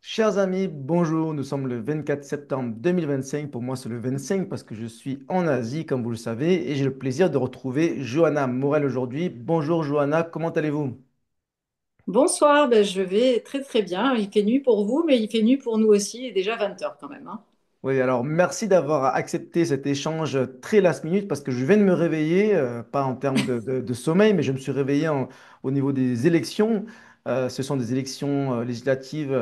Chers amis, bonjour, nous sommes le 24 septembre 2025. Pour moi, c'est le 25 parce que je suis en Asie, comme vous le savez, et j'ai le plaisir de retrouver Johanna Morel aujourd'hui. Bonjour Johanna, comment allez-vous? Bonsoir, je vais très très bien. Il fait nuit pour vous, mais il fait nuit pour nous aussi. Il est déjà 20 heures quand même, hein. Oui, alors merci d'avoir accepté cet échange très last minute parce que je viens de me réveiller, pas en termes de sommeil, mais je me suis réveillé au niveau des élections. Ce sont des élections législatives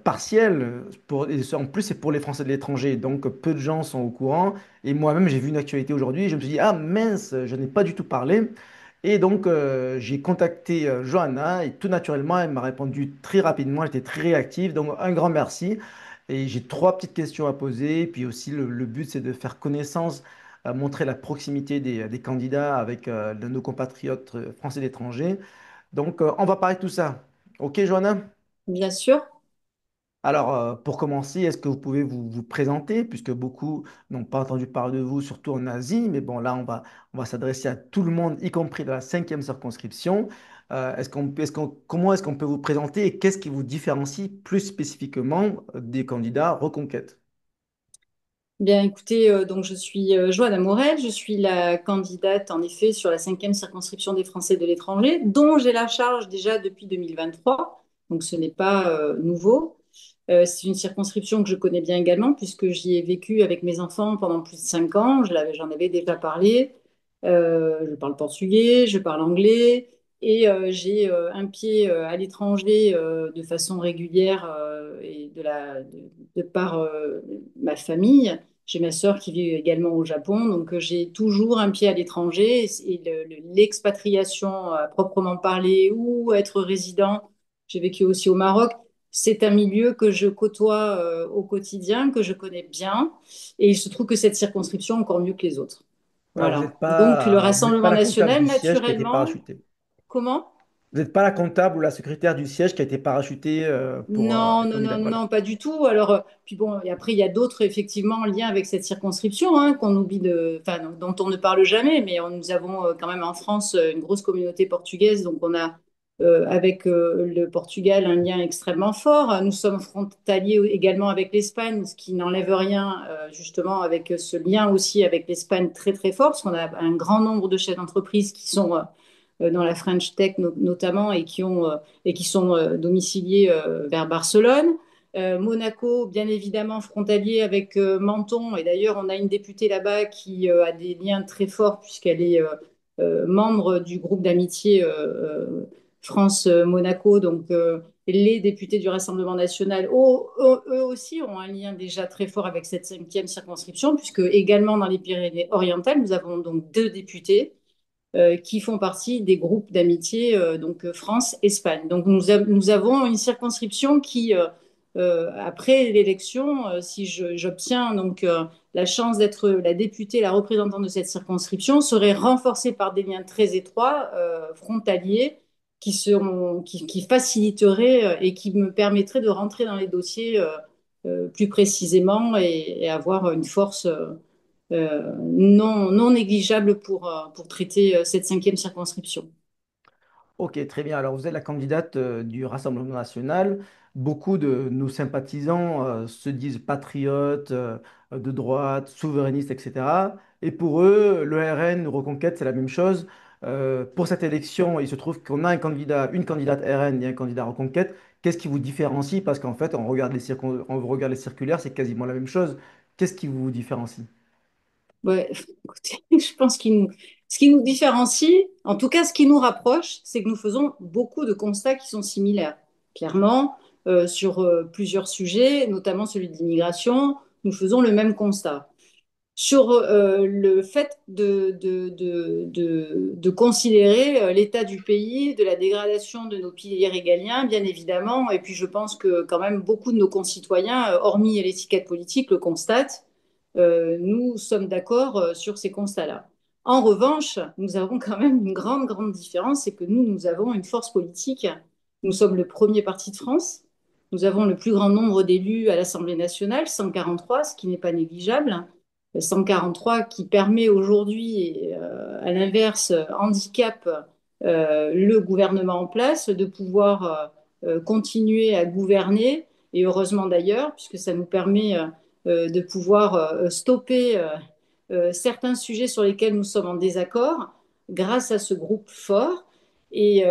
partielles. En plus, c'est pour les Français de l'étranger, donc peu de gens sont au courant. Et moi-même, j'ai vu une actualité aujourd'hui et je me suis dit, ah mince, je n'ai pas du tout parlé. Et donc, j'ai contacté Johanna et tout naturellement, elle m'a répondu très rapidement, elle était très réactive. Donc, un grand merci. Et j'ai trois petites questions à poser. Puis aussi, le but, c'est de faire connaissance, montrer la proximité des candidats avec de nos compatriotes français d'étranger. Donc, on va parler de tout ça. OK, Johanna? Bien sûr. Alors, pour commencer, est-ce que vous pouvez vous présenter, puisque beaucoup n'ont pas entendu parler de vous, surtout en Asie, mais bon, là, on va s'adresser à tout le monde, y compris dans la cinquième circonscription. Comment est-ce qu'on peut vous présenter et qu'est-ce qui vous différencie plus spécifiquement des candidats Reconquête? Bien, écoutez, donc je suis Joanne Morel. Je suis la candidate, en effet, sur la cinquième circonscription des Français de l'étranger, dont j'ai la charge déjà depuis 2023. Donc, ce n'est pas nouveau. C'est une circonscription que je connais bien également, puisque j'y ai vécu avec mes enfants pendant plus de 5 ans. J'en avais déjà parlé. Je parle portugais, je parle anglais, et j'ai un pied à l'étranger de façon régulière et de par ma famille. J'ai ma sœur qui vit également au Japon, donc j'ai toujours un pied à l'étranger et l'expatriation à proprement parler ou être résident. J'ai vécu aussi au Maroc. C'est un milieu que je côtoie au quotidien, que je connais bien, et il se trouve que cette circonscription encore mieux que les autres. Alors, Voilà. Donc le vous n'êtes pas Rassemblement la comptable national, du siège qui a été naturellement, parachuté. comment? Vous n'êtes pas la comptable ou la secrétaire du siège qui a été parachutée pour Non, les non, candidats. non, Voilà. non, pas du tout. Alors, puis bon, et après, il y a d'autres, effectivement, en lien avec cette circonscription, hein, qu'on oublie enfin, dont on ne parle jamais, mais nous avons quand même en France une grosse communauté portugaise, donc on a avec le Portugal un lien extrêmement fort. Nous sommes frontaliers également avec l'Espagne, ce qui n'enlève rien, justement, avec ce lien aussi avec l'Espagne très, très fort, parce qu'on a un grand nombre de chefs d'entreprise qui sont dans la French Tech notamment et qui sont domiciliés vers Barcelone. Monaco, bien évidemment, frontalier avec Menton. Et d'ailleurs, on a une députée là-bas qui a des liens très forts puisqu'elle est membre du groupe d'amitié France-Monaco. Donc, les députés du Rassemblement national, eux aussi, ont un lien déjà très fort avec cette cinquième circonscription, puisque également dans les Pyrénées-Orientales, nous avons donc deux députés qui font partie des groupes d'amitié donc France-Espagne. Donc nous avons une circonscription qui, après l'élection, si j'obtiens donc la chance d'être la députée, la représentante de cette circonscription, serait renforcée par des liens très étroits, frontaliers, qui faciliteraient et qui me permettraient de rentrer dans les dossiers plus précisément et avoir une force non négligeable pour traiter cette cinquième circonscription. Ok, très bien. Alors, vous êtes la candidate du Rassemblement national. Beaucoup de nos sympathisants se disent patriotes, de droite, souverainistes, etc. Et pour eux, le RN, Reconquête, c'est la même chose. Pour cette élection, il se trouve qu'on a un candidat, une candidate RN et un candidat Reconquête. Qu'est-ce qui vous différencie? Parce qu'en fait, on regarde les circulaires, c'est quasiment la même chose. Qu'est-ce qui vous différencie? Ouais, écoutez, je pense ce qui nous différencie, en tout cas ce qui nous rapproche, c'est que nous faisons beaucoup de constats qui sont similaires. Clairement, sur plusieurs sujets, notamment celui de l'immigration, nous faisons le même constat. Sur le fait de considérer l'état du pays, de la dégradation de nos piliers régaliens, bien évidemment. Et puis je pense que quand même beaucoup de nos concitoyens, hormis l'étiquette politique, le constatent. Nous sommes d'accord sur ces constats-là. En revanche, nous avons quand même une grande, grande différence, c'est que nous avons une force politique. Nous sommes le premier parti de France. Nous avons le plus grand nombre d'élus à l'Assemblée nationale, 143, ce qui n'est pas négligeable. 143 qui permet aujourd'hui, à l'inverse, handicap le gouvernement en place de pouvoir continuer à gouverner et heureusement d'ailleurs, puisque ça nous permet de pouvoir stopper certains sujets sur lesquels nous sommes en désaccord grâce à ce groupe fort. Et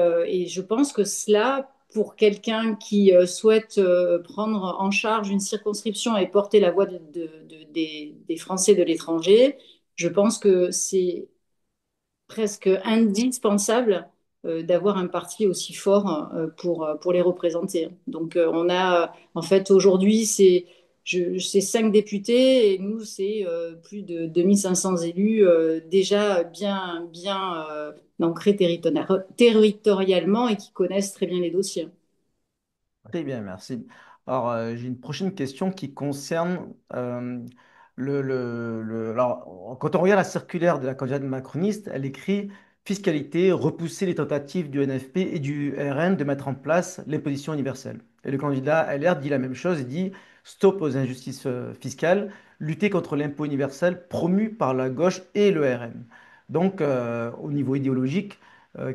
je pense que cela, pour quelqu'un qui souhaite prendre en charge une circonscription et porter la voix des Français de l'étranger, je pense que c'est presque indispensable d'avoir un parti aussi fort pour les représenter. Donc on a, en fait, aujourd'hui, c'est 5 députés et nous, c'est plus de 2500 élus déjà bien ancrés territorialement et qui connaissent très bien les dossiers. Très bien, merci. Alors, j'ai une prochaine question qui concerne alors, quand on regarde la circulaire de la candidate macroniste, elle écrit fiscalité, repousser les tentatives du NFP et du RN de mettre en place l'imposition universelle. Et le candidat LR dit la même chose, il dit stop aux injustices fiscales, lutter contre l'impôt universel promu par la gauche et le RN. Donc, au niveau idéologique,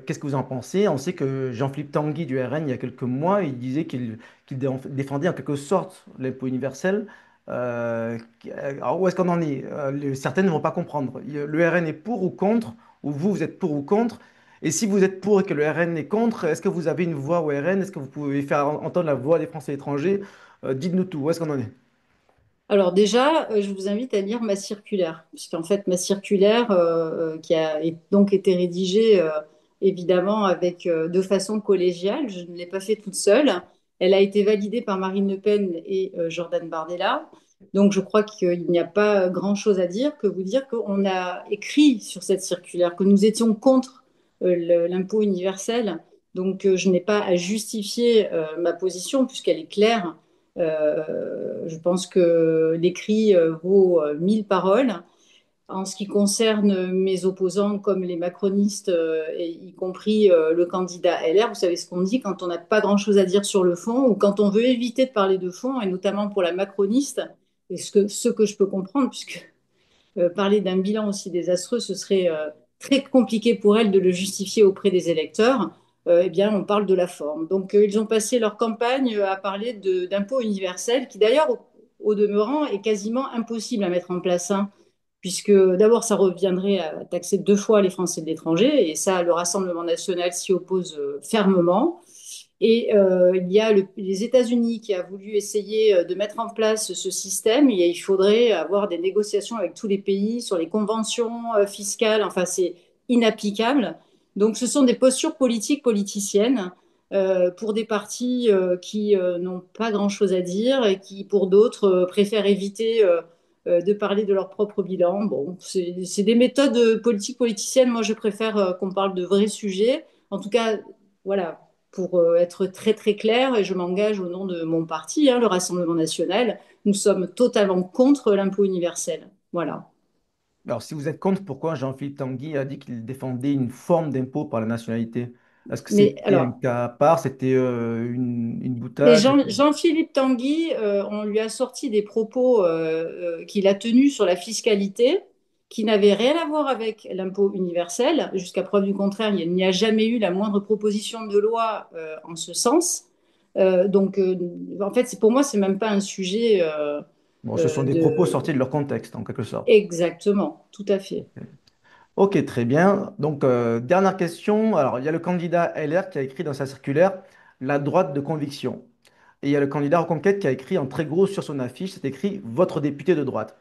qu'est-ce que vous en pensez? On sait que Jean-Philippe Tanguy du RN, il y a quelques mois, il disait qu'il défendait en quelque sorte l'impôt universel. Alors, où est-ce qu'on en est? Certaines ne vont pas comprendre. Le RN est pour ou contre, ou vous êtes pour ou contre. Et si vous êtes pour et que le RN est contre, est-ce que vous avez une voix au RN? Est-ce que vous pouvez faire entendre la voix des Français étrangers? Dites-nous tout. Où est-ce qu'on en est? Alors déjà, je vous invite à lire ma circulaire, puisqu'en fait, ma circulaire, qui a donc été rédigée évidemment de façon collégiale, je ne l'ai pas fait toute seule, elle a été validée par Marine Le Pen et Jordan Bardella. Donc je crois qu'il n'y a pas grand-chose à dire que vous dire qu'on a écrit sur cette circulaire que nous étions contre l'impôt universel. Donc je n'ai pas à justifier ma position puisqu'elle est claire. Je pense que l'écrit vaut 1000 paroles. En ce qui concerne mes opposants comme les macronistes, et y compris le candidat LR, vous savez ce qu'on dit quand on n'a pas grand-chose à dire sur le fond ou quand on veut éviter de parler de fond, et notamment pour la macroniste, et ce que je peux comprendre, puisque parler d'un bilan aussi désastreux, ce serait très compliqué pour elle de le justifier auprès des électeurs. Eh bien, on parle de la forme. Donc, ils ont passé leur campagne à parler d'impôt universel, qui d'ailleurs, au demeurant, est quasiment impossible à mettre en place, hein, puisque d'abord, ça reviendrait à taxer 2 fois les Français de l'étranger, et ça, le Rassemblement national s'y oppose fermement. Et il y a les États-Unis qui a voulu essayer de mettre en place ce système. Il faudrait avoir des négociations avec tous les pays sur les conventions fiscales. Enfin, c'est inapplicable. Donc, ce sont des postures politiques politiciennes pour des partis qui n'ont pas grand-chose à dire et qui, pour d'autres, préfèrent éviter de parler de leur propre bilan. Bon, c'est des méthodes politiques politiciennes. Moi, je préfère qu'on parle de vrais sujets. En tout cas, voilà, pour être très très clair, et je m'engage au nom de mon parti, hein, le Rassemblement national, nous sommes totalement contre l'impôt universel. Voilà. Alors, si vous êtes contre, pourquoi Jean-Philippe Tanguy a dit qu'il défendait une forme d'impôt par la nationalité? Est-ce que Mais c'était un alors, cas à part? C'était une mais boutade? Jean-Philippe Tanguy, on lui a sorti des propos qu'il a tenus sur la fiscalité qui n'avaient rien à voir avec l'impôt universel. Jusqu'à preuve du contraire, il n'y a jamais eu la moindre proposition de loi en ce sens. En fait, pour moi, c'est même pas un sujet Bon, ce sont des propos de... sortis de leur contexte, en quelque sorte. Exactement, tout à fait. Ok, très bien. Donc, dernière question. Alors, il y a le candidat LR qui a écrit dans sa circulaire la droite de conviction. Et il y a le candidat Reconquête qui a écrit en très gros sur son affiche, c'est écrit votre député de droite.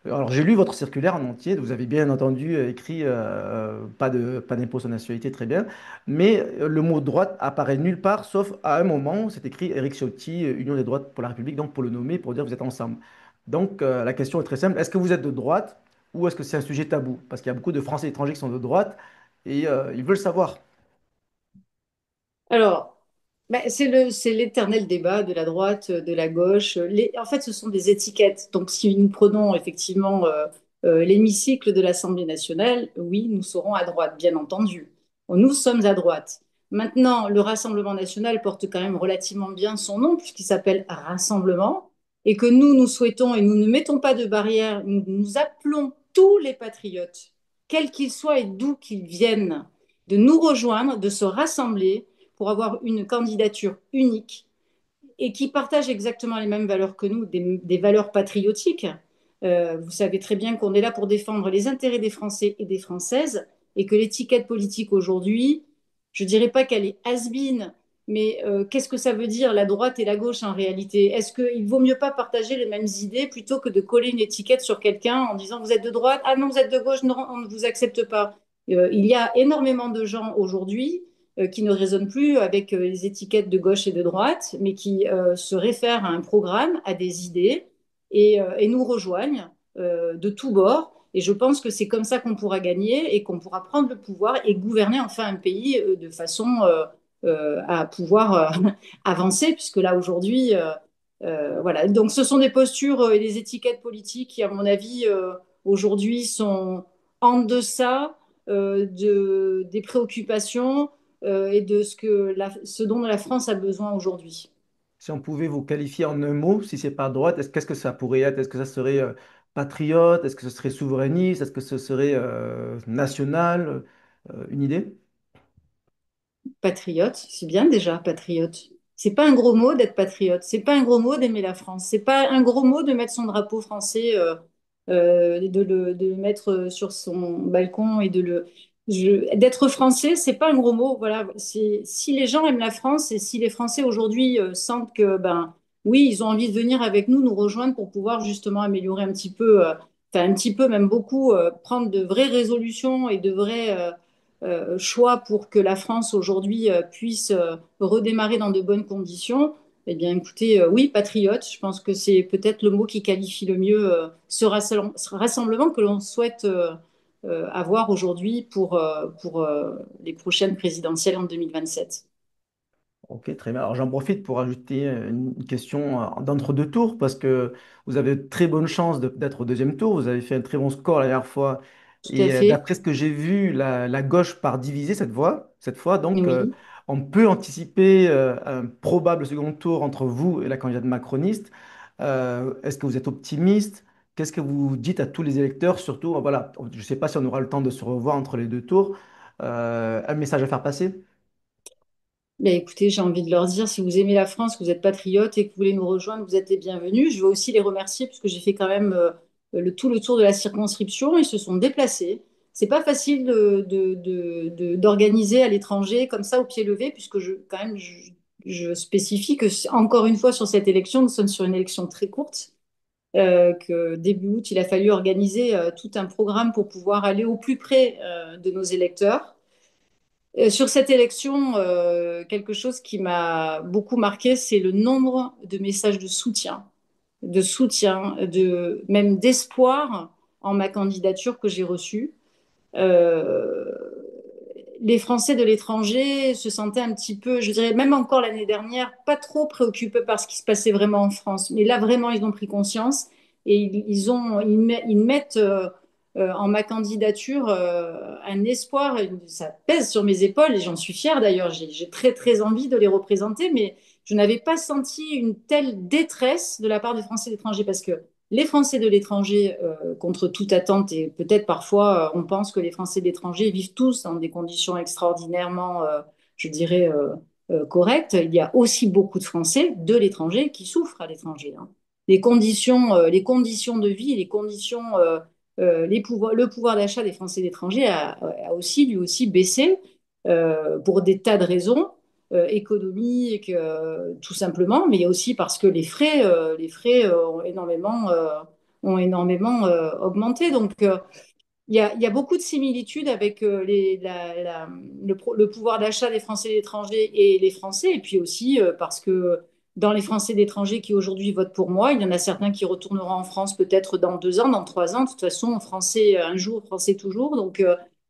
Alors, j'ai lu votre circulaire en entier. Vous avez bien entendu écrit pas d'impôt sur la nationalité, très bien. Mais le mot droite apparaît nulle part, sauf à un moment, c'est écrit Éric Ciotti, Union des droites pour la République, donc pour le nommer, pour dire que vous êtes ensemble. Donc, la question est très simple. Est-ce que vous êtes de droite ou est-ce que c'est un sujet tabou? Parce qu'il y a beaucoup de Français étrangers qui sont de droite et ils veulent savoir. Alors, ben, c'est l'éternel débat de la droite, de la gauche. En fait, ce sont des étiquettes. Donc, si nous prenons effectivement l'hémicycle de l'Assemblée nationale, oui, nous serons à droite, bien entendu. Nous sommes à droite. Maintenant, le Rassemblement national porte quand même relativement bien son nom, puisqu'il s'appelle Rassemblement, et que nous souhaitons, et nous ne mettons pas de barrière, nous appelons tous les patriotes, quels qu'ils soient et d'où qu'ils viennent, de nous rejoindre, de se rassembler pour avoir une candidature unique et qui partagent exactement les mêmes valeurs que nous, des valeurs patriotiques. Vous savez très bien qu'on est là pour défendre les intérêts des Français et des Françaises, et que l'étiquette politique aujourd'hui, je ne dirais pas qu'elle est has-been, mais qu'est-ce que ça veut dire la droite et la gauche en réalité? Est-ce qu'il vaut mieux pas partager les mêmes idées plutôt que de coller une étiquette sur quelqu'un en disant vous êtes de droite, ah non vous êtes de gauche, non on ne vous accepte pas. Il y a énormément de gens aujourd'hui qui ne raisonnent plus avec les étiquettes de gauche et de droite, mais qui se réfèrent à un programme, à des idées, et nous rejoignent de tous bords. Et je pense que c'est comme ça qu'on pourra gagner et qu'on pourra prendre le pouvoir et gouverner enfin un pays de façon à pouvoir avancer, puisque là aujourd'hui, voilà. Donc ce sont des postures et des étiquettes politiques qui, à mon avis, aujourd'hui sont en deçà des préoccupations et de ce dont la France a besoin aujourd'hui. Si on pouvait vous qualifier en un mot, si c'est pas droite, qu'est-ce que ça pourrait être? Est-ce que ça serait patriote? Est-ce que ce serait souverainiste? Est-ce que ce serait national? Une idée? Patriote, c'est bien déjà, patriote. C'est pas un gros mot d'être patriote. C'est pas un gros mot d'aimer la France. C'est pas un gros mot de mettre son drapeau français, de le mettre sur son balcon et d'être français, c'est pas un gros mot. Voilà. Si les gens aiment la France et si les Français aujourd'hui sentent que, ben, oui, ils ont envie de venir avec nous, nous rejoindre pour pouvoir justement améliorer un petit peu, enfin un petit peu, même beaucoup, prendre de vraies résolutions et de vrais choix pour que la France aujourd'hui puisse redémarrer dans de bonnes conditions, eh bien, écoutez, oui, patriote, je pense que c'est peut-être le mot qui qualifie le mieux ce rassemblement que l'on souhaite avoir aujourd'hui pour les prochaines présidentielles en 2027. Ok, très bien. Alors j'en profite pour ajouter une question d'entre-deux tours parce que vous avez de très bonnes chances d'être au deuxième tour. Vous avez fait un très bon score la dernière fois. Tout à Et fait. d'après ce que j'ai vu, la gauche part divisée cette fois. Donc Oui. on peut anticiper un probable second tour entre vous et la candidate macroniste. Est-ce que vous êtes optimiste? Qu'est-ce que vous dites à tous les électeurs? Surtout, voilà, je ne sais pas si on aura le temps de se revoir entre les deux tours. Un message à faire passer? Ben, écoutez, j'ai envie de leur dire, si vous aimez la France, que vous êtes patriotes et que vous voulez nous rejoindre, vous êtes les bienvenus. Je veux aussi les remercier puisque j'ai fait quand même tout le tour de la circonscription. Ils se sont déplacés. C'est pas facile d'organiser à l'étranger comme ça au pied levé puisque quand même, je spécifie que encore une fois sur cette élection, nous sommes sur une élection très courte. Que début août, il a fallu organiser tout un programme pour pouvoir aller au plus près de nos électeurs. Sur cette élection, quelque chose qui m'a beaucoup marqué, c'est le nombre de messages de soutien, même d'espoir en ma candidature que j'ai reçue. Euh, les Français de l'étranger se sentaient un petit peu, je dirais même encore l'année dernière, pas trop préoccupés par ce qui se passait vraiment en France. Mais là, vraiment, ils ont pris conscience et ils mettent en ma candidature un espoir. Ça pèse sur mes épaules et j'en suis fière d'ailleurs. J'ai très, très envie de les représenter, mais je n'avais pas senti une telle détresse de la part des Français de l'étranger parce que les Français de l'étranger, contre toute attente, et peut-être parfois on pense que les Français de l'étranger vivent tous dans des conditions extraordinairement, je dirais, correctes. Il y a aussi beaucoup de Français de l'étranger qui souffrent à l'étranger, hein. Les conditions de vie, les conditions, le pouvoir d'achat des Français de l'étranger a aussi, lui aussi, baissé pour des tas de raisons économiques, tout simplement, mais il y a aussi parce que les frais ont énormément augmenté. Donc, il y a beaucoup de similitudes avec le pouvoir d'achat des Français de l'étranger et les Français, et puis aussi parce que dans les Français d'étranger qui aujourd'hui votent pour moi, il y en a certains qui retourneront en France peut-être dans 2 ans, dans 3 ans. De toute façon, Français un jour, Français toujours. Donc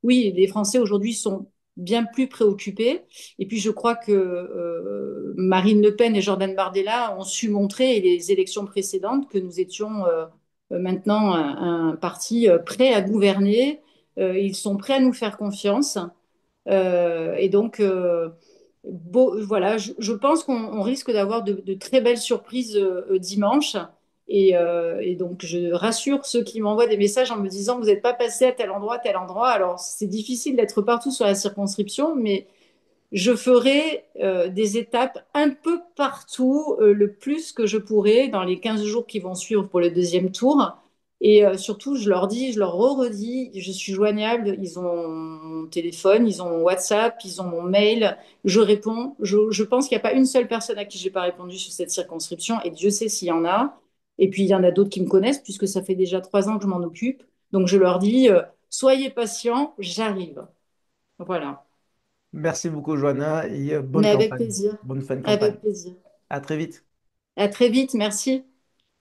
oui, les Français aujourd'hui sont bien plus préoccupés. Et puis je crois que Marine Le Pen et Jordan Bardella ont su montrer, et les élections précédentes, que nous étions maintenant un parti prêt à gouverner. Ils sont prêts à nous faire confiance. Et donc, voilà, je pense qu'on risque d'avoir de très belles surprises dimanche. Et donc, je rassure ceux qui m'envoient des messages en me disant, vous n'êtes pas passé à tel endroit, tel endroit. Alors, c'est difficile d'être partout sur la circonscription, mais je ferai des étapes un peu partout, le plus que je pourrai dans les 15 jours qui vont suivre pour le deuxième tour. Et surtout, je leur dis, je leur redis, je suis joignable, ils ont mon téléphone, ils ont mon WhatsApp, ils ont mon mail, je réponds. Je pense qu'il n'y a pas une seule personne à qui j'ai pas répondu sur cette circonscription, et Dieu sait s'il y en a. Et puis, il y en a d'autres qui me connaissent, puisque ça fait déjà 3 ans que je m'en occupe. Donc, je leur dis, soyez patients, j'arrive. Voilà. Merci beaucoup, Johanna, et bonne Mais avec campagne. plaisir. Bonne fin de campagne. Avec plaisir. À très vite. À très vite. Merci.